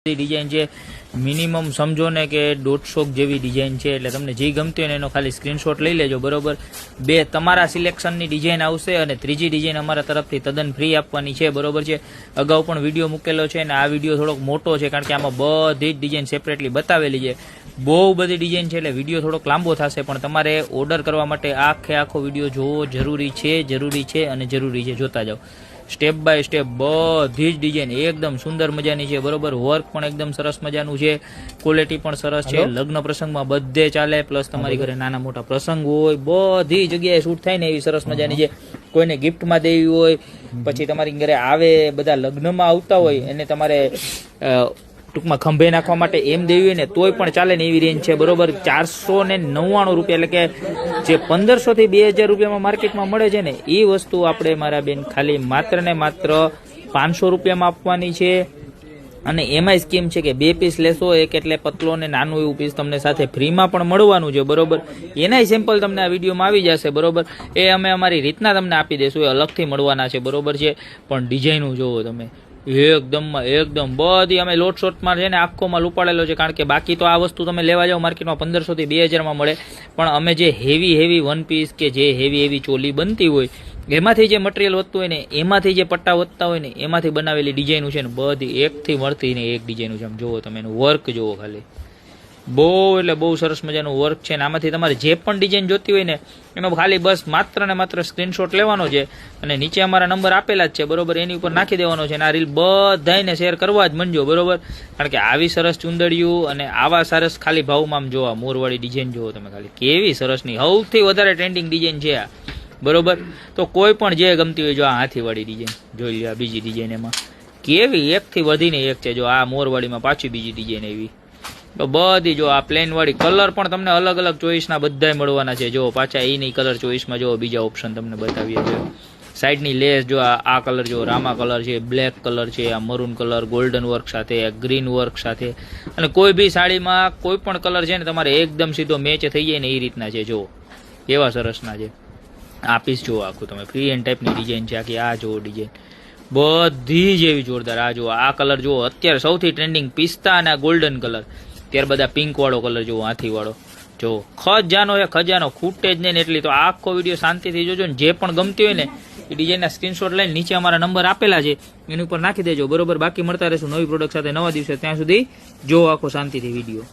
Design છે minimum સમજો ને કે 150 જેવી ડિઝાઇન છે એટલે તમને જે ગમતી હોય ને એનો ખાલી સ્ક્રીનશોટ લઈ લેજો બરોબર। બે તમારા સિલેક્શનની ડિઝાઇન આવશે અને ત્રીજી ડિઝાઇન અમારા તરફથી તદ્દન ફ્રી આપવાની છે બરોબર છે। અગાઉ પણ વિડીયો મૂકેલો છે અને આ વિડીયો થોડોક મોટો છે કારણ કે આમાં બધી જ ડિઝાઇન સેપરેટલી બતાવેલી છે, બહુ બધી ડિઝાઇન છે એટલે વિડીયો થોડોક લાંબો થશે, પણ તમારે ઓર્ડર કરવા માટે આખો વિડીયો જોવો જરૂરી છે અને જરૂરી છે। જોતા જાઓ સ્ટેપ બાય સ્ટેપ બધી જ ડિઝાઇન એકદમ સુંદર મજાની છે બરોબર। વર્ક પણ એકદમ સરસ મજાનું છે, ક્વોલિટી પણ સરસ છે, લગ્ન પ્રસંગમાં બધે ચાલે, પ્લસ તમારી ઘરે નાના મોટા પ્રસંગ હોય બધી જગ્યાએ શૂટ થાય ને એવી સરસ મજાની છે। કોઈને ગિફ્ટમાં દેવી હોય, પછી તમારી ઘરે આવે બધા લગ્નમાં આવતા હોય એને તમારે ટૂંકમાં ખંભે નાખવા માટે એમ દેવી હોય ને તોય પણ ચાલે ને એવી રેન્જ છે બરોબર। 499 રૂપિયા એટલે કે જે 1500 થી 2000 રૂપિયામાં માર્કેટમાં મળે છે ને એ વસ્તુ આપણે મારા બેન ખાલી માત્ર ને માત્ર 500 રૂપિયામાં આપવાની છે। અને એમાંય સ્કીમ છે કે 2 પીસ લેશો, એક એટલે પતલો ને નાનું એવું પીસ તમને સાથે ફ્રીમાં પણ મળવાનું છે બરોબર। એનાય સેમ્પલ તમને આ વિડીયોમાં આવી જશે બરોબર, એ અમે અમારી રીતના તમને આપી દઈશું, એ અલગથી મળવાના છે બરોબર છે। પણ ડિઝાઇનો જોવો તમે એકદમ બધી અમે લોટ શોટમાં છે ને આખોમાં લૂપાડેલો છે, કારણ કે બાકી તો આ વસ્તુ તમે લેવા જાઓ માર્કેટમાં 1500 થી 2000 માં મળે, પણ અમે જે હેવી વન પીસ કે જે હેવી ચોલી બનતી હોય એમાંથી જે મટીરિયલ વધતું હોય ને એમાંથી જે પટ્ટા વધતા હોય ને એમાંથી બનાવેલી ડિઝાઇનો છે ને બધી એકથી મળતી ને એક ડિઝાઇનો છે। આમ જોવો તમે એનું વર્ક જોવો, ખાલી બહુ સરસ મજાનું વર્ક છે ને આમાંથી તમારે જે પણ ડિઝાઇન જોતી હોય ને એનો ખાલી બસ માત્ર ને માત્ર સ્ક્રીનશોટ લેવાનો છે અને નીચે અમારા નંબર આપેલા જ છે બરોબર, એની ઉપર નાખી દેવાનો છે અને આ રીલ બધાને શેર કરવા જ મંજો બરોબર। કારણ કે આવી સરસ ચુંદડીયું અને આવા સરસ ખાલી ભાવમાં આમ જોવા મોરવાળી ડિઝાઇન જોવો તમે, ખાલી કેવી સરસની સૌથી વધારે ટ્રેન્ડિંગ ડિઝાઇન છે આ બરોબર। તો કોઈ પણ જે ગમતી હોય જો આ હાથીવાળી ડિઝાઇન જોઈ લો, આ બીજી ડિઝાઇન એમાં કેવી એકથી વધીને એક છે, જો આ મોરવાળીમાં પાછી બીજી ડિઝાઇન એવી બધી, જો આ પ્લેન વાળી કલર પણ તમને અલગ ચોઈસના બધાય મળવાના છે। જો પાછા એની કલર ચોઈસમાં જો બીજા ઓપ્શન તમને બતાવીએ છે, સાઈડની લેસ જો આ કલર જો રામા કલર છે, બ્લેક કલર છે, આ મરૂન કલર ગોલ્ડન વર્ક સાથે, ગ્રીન વર્ક સાથે, અને કોઈ બી સાડીમાં કોઈ પણ કલર છે ને તમારે એકદમ સીધો મેચ થઈ જાય ને એ રીતના છે, જો એવા સરસના છે। આ પીસ જુઓ આખું તમે ફ્રી એન્ડ ટાઈપની ડિઝાઇન છે આખી, આ જુઓ ડિઝાઇન બધી જ એવી જોરદાર। આ જુઓ આ કલર જુઓ અત્યારે સૌથી ટ્રેન્ડિંગ પિસ્તા અને આ ગોલ્ડન કલર, ત્યારબાદ આ પિંક વાળો કલર જુઓ હાથી વાળો, જો ખજાનો ખૂટે જ નહીં એટલી। તો આખો વિડીયો શાંતિથી જોજો ને જે પણ ગમતી હોય ને એ ડિઝાઇનના સ્ક્રીનશોટ લઈને નીચે અમારા નંબર આપેલા છે એની ઉપર નાખી દેજો બરોબર। બાકી મળતા રહેશું નવી પ્રોડક્ટ સાથે નવા દિવસે, ત્યાં સુધી જો આખો શાંતિથી વિડીયો।